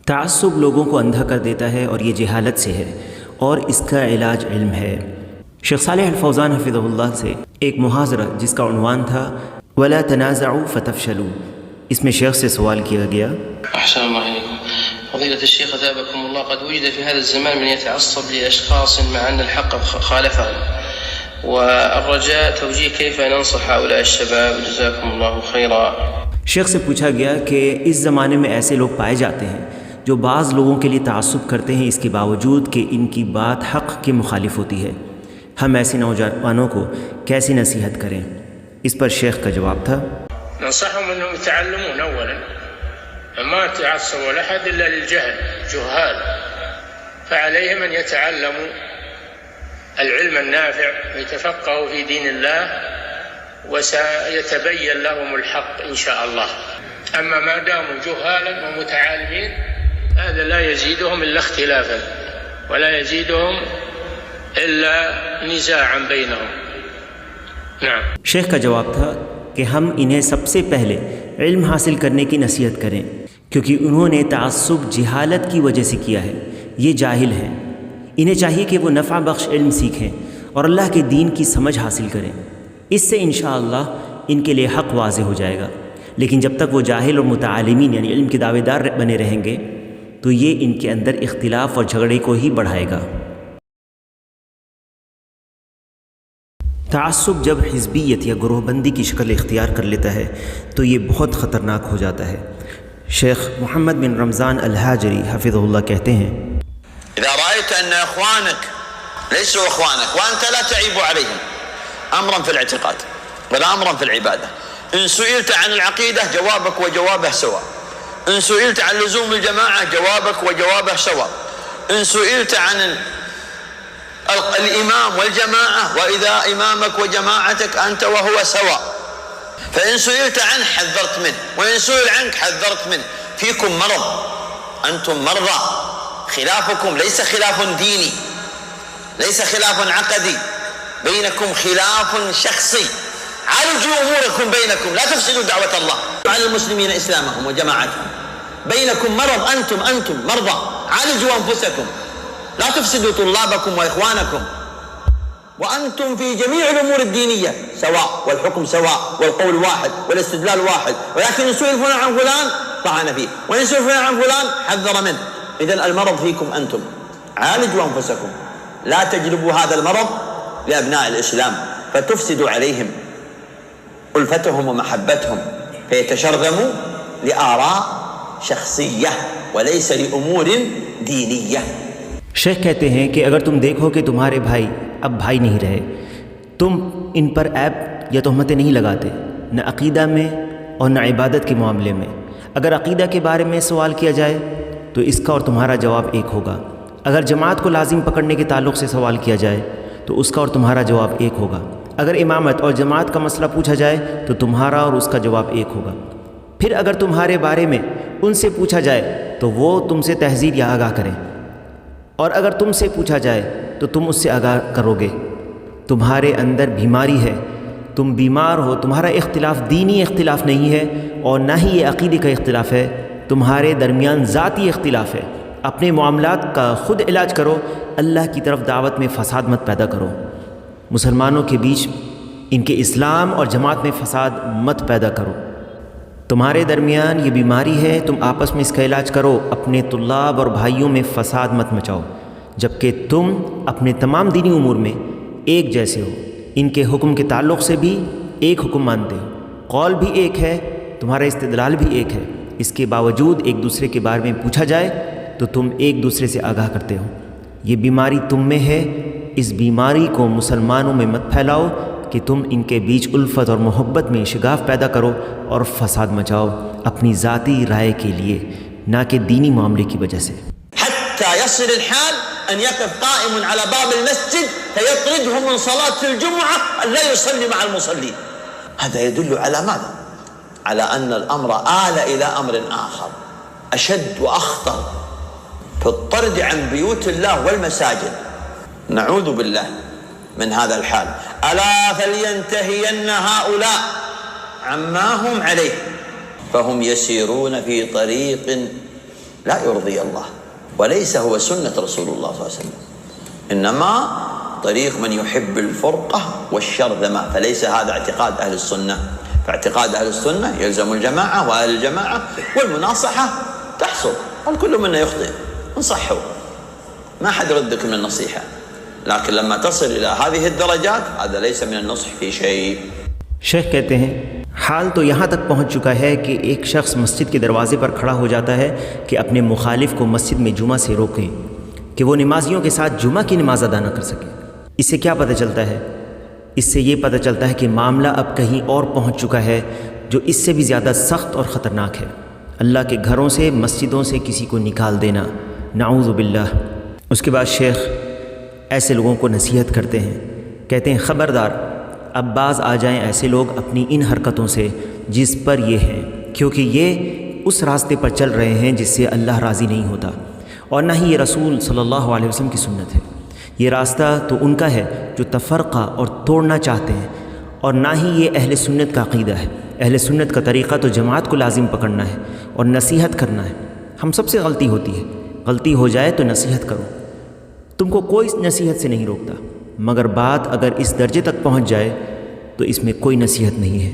तअस्सुब लोगों को अंधा कर देता है और ये जहालत से है और इसका इलाज इल्म है। शेख सालेह अल फौज़ान हफ़िज़हुल्लाह से एक मुहाज़रा जिसका उन्वान था वला तनाज़अू फ़तफ़शलू, इसमें शेख से सवाल किया गया। فضيلة الشيخ أثابكم الله، قد وجد في هذا الزمان من يتعصب لأشخاص مع أن الحق خالفهم، والرجاء توجيه كيف ننصح هؤلاء الشباب جزاكم الله خيرا। शेख से पूछा गया कि इस ज़माने में ऐसे लोग पाए जाते हैं जो बाज़ लोगों के लिए तअस्सुब करते हैं, इसके बावजूद कि इनकी बात हक़ के मुखालिफ होती है। हम ऐसे नौजवानों को कैसी नसीहत करें? इस पर शेख का जवाब था, नंसहहुम अन्हुम यतअल्लमून अव्वलन, ما يتعصب أحد إلا للجهل جهال، فعليهم أن يتعلموا العلم النافع ويتفقهوا في دين الله وسيتبين لهم الحق إن شاء الله. أما ما داموا جهالا ومتعالمين هذا لا يزيدهم إلا اختلافا ولا يزيدهم إلا نزاعا بينهم. نعم। शेख का जवाब था कि हम इन्हें सबसे पहले इल्म हासिल करने की नसीहत करें, क्योंकि उन्होंने तअस्सुब जहालत की वजह से किया है। ये जाहिल हैं, इन्हें चाहिए कि वो नफ़ा बख्श इल्म सीखें और अल्लाह के दीन की समझ हासिल करें। इससे इंशाअल्लाह इनके लिए हक़ वाज़ेह हो जाएगा। लेकिन जब तक वो जाहिल और मुतआलिमीन यानी इल्म के दावेदार बने रहेंगे तो ये इनके अंदर इख्तिलाफ़ और झगड़े को ही बढ़ाएगा। तअस्सुब जब हिज़बियत या ग्रोहबंदी की शक्ल इख्तियार कर लेता है तो ये बहुत ख़तरनाक हो जाता है। शेख मोहम्मद बिन रमज़ान अल-हाजरी हफ़िज़हुल्लाह कहते हैं, إذا رأيت أن إخوانك ليسوا إخوانك وأنت لا تعيب عليهم أمرا في الاعتقاد ولا أمرا في العبادة، إن سئلت عن العقيدة جوابك وجوابه سواء، إن سئلت عن لزوم الجماعة جوابك وجوابه سواء، إن سئلت عن الإمام والجماعة وإذا إمامك وجماعتك أنت وهو سواء، فإن سئلت عنه حذرت منه وإن سئل عنك حذرت منه. فيكم مرض، أنتم مرضى، خلافكم ليس خلاف ديني، ليس خلاف عقدي، بينكم خلاف شخصي. عالجوا أموركم بينكم، لا تفسدوا دعوة الله على المسلمين إسلامهم وجماعتهم. بينكم مرض، أنتم مرضى، عالجوا أنفسكم، لا تفسدوا طلابكم وإخوانكم، وأنتم في جميع الأمور الدينية سواء والحكم سواء والقول واحد والاستدلال واحد، ولكن إن سئل فلان عن فلان طعن فيه وإن سئل فلان عن فلان حذر منه. إذن المرض فيكم أنتم، عالجوا أنفسكم، لا تجلبوا هذا المرض لأبناء الإسلام فتفسدوا عليهم ألفتهم ومحبتهم فيتشرذموا لآراء شخصية وليس لأمور دينية. शेख कहते हैं कि अगर तुम देखो कि तुम्हारे भाई अब भाई नहीं रहे, तुम इन पर ऐब या तोहमतें नहीं लगाते, न अक़ीदा में और न इबादत के मामले में। अगर अक़ीदा के बारे में सवाल किया जाए तो इसका और तुम्हारा जवाब एक होगा। अगर जमात को लाजिम पकड़ने के ताल्लुक़ से सवाल किया जाए तो उसका और तुम्हारा जवाब एक होगा। अगर इमामत और जमात का मसला पूछा जाए तो तुम्हारा और उसका जवाब एक होगा। फिर अगर तुम्हारे बारे में उनसे पूछा जाए तो वो तुमसे तहज़ीर या आगाह करें, और अगर तुमसे पूछा जाए तो तुम उससे आगाह करोगे। तुम्हारे अंदर बीमारी है, तुम बीमार हो, तुम्हारा इख्तिलाफ दीनी इख्तिलाफ नहीं है और ना ही ये अक़ीदे का इख्तिलाफ है, तुम्हारे दरमियान ज़ाती इख्तिलाफ है। अपने मामलात का ख़ुद इलाज करो, अल्लाह की तरफ दावत में फ़साद मत पैदा करो। मुसलमानों के बीच इनके इस्लाम और जमात में फ़साद मत पैदा करो। तुम्हारे दरमियान ये बीमारी है, तुम आपस में इसका इलाज करो। अपने तुल्लाब और भाइयों में फ़साद मत मचाओ, जबकि तुम अपने तमाम दीनी उमूर में एक जैसे हो। इनके हुक्म के ताल्लुक़ से भी एक हुक्म मानते हो, कौल भी एक है, तुम्हारा इस्तिदलाल भी एक है। इसके बावजूद एक दूसरे के बारे में पूछा जाए तो तुम एक दूसरे से आगाह करते हो। ये बीमारी तुम में है, इस बीमारी को मुसलमानों में मत फैलाओ कि तुम इनके बीच उल्फत और मोहब्बत में शिगाफ पैदा करो और फसाद मचाओ अपनी ज़ाती राय के लिए, ना कि दीनी मामले की वजह से। حتى يصل الحال أن يقف قائم على باب المسجد فيطرده من صلاة الجمعة أن لا يصلي مع المصلين. هذا يدل على ماذا؟ على أن الأمر آل إلى أمر آخر أشد وأخطر في الطرد عن بيوت الله والمساجد. نعوذ بالله من هذا الحال. ألا فلينتهين هؤلاء عما هم عليه فهم يسيرون في طريق لا يرضي الله وليس هو سنة رسول الله صلى الله عليه وسلم، إنما طريق من يحب الفرقة والشرذمة، فليس هذا اعتقاد أهل السنة. فاعتقاد أهل السنة يلزم الجماعة وأهل الجماعة، والمناصحة تحصل، الكل منا يخطئ، انصحوا، ما حد يردك من النصيحة، لكن لما تصل إلى هذه الدرجات هذا ليس من النصح في شيء. शेख कहते हैं हाल तो यहाँ तक पहुँच चुका है कि एक शख्स मस्जिद के दरवाज़े पर खड़ा हो जाता है कि अपने मुखालिफ को मस्जिद में जुमा से रोकें कि वो नमाजियों के साथ जुमा की नमाज अदा न कर सके। इससे क्या पता चलता है? इससे ये पता चलता है कि मामला अब कहीं और पहुँच चुका है जो इससे भी ज़्यादा सख्त और ख़तरनाक है। अल्लाह के घरों से, मस्जिदों से किसी को निकाल देना, नाऊज़ु बिल्लाह। उसके बाद शेख ऐसे लोगों को नसीहत करते हैं, कहते हैं ख़बरदार, अब बाज़ आ जाएं ऐसे लोग अपनी इन हरकतों से जिस पर ये हैं, क्योंकि ये उस रास्ते पर चल रहे हैं जिससे अल्लाह राज़ी नहीं होता, और ना ही ये रसूल सल्लल्लाहु अलैहि वसल्लम की सुन्नत है। ये रास्ता तो उनका है जो तफ़र्क़ा और तोड़ना चाहते हैं, और ना ही ये अहले सुन्नत का अक़ीदा है। अहले सुन्नत का तरीक़ा तो जमात को लाजिम पकड़ना है और नसीहत करना है। हम सबसे गलती होती है, गलती हो जाए तो नसीहत करो, तुमको कोई नसीहत से नहीं रोकता, मगर बात अगर इस दर्जे तक पहुंच जाए तो इसमें कोई नसीहत नहीं है।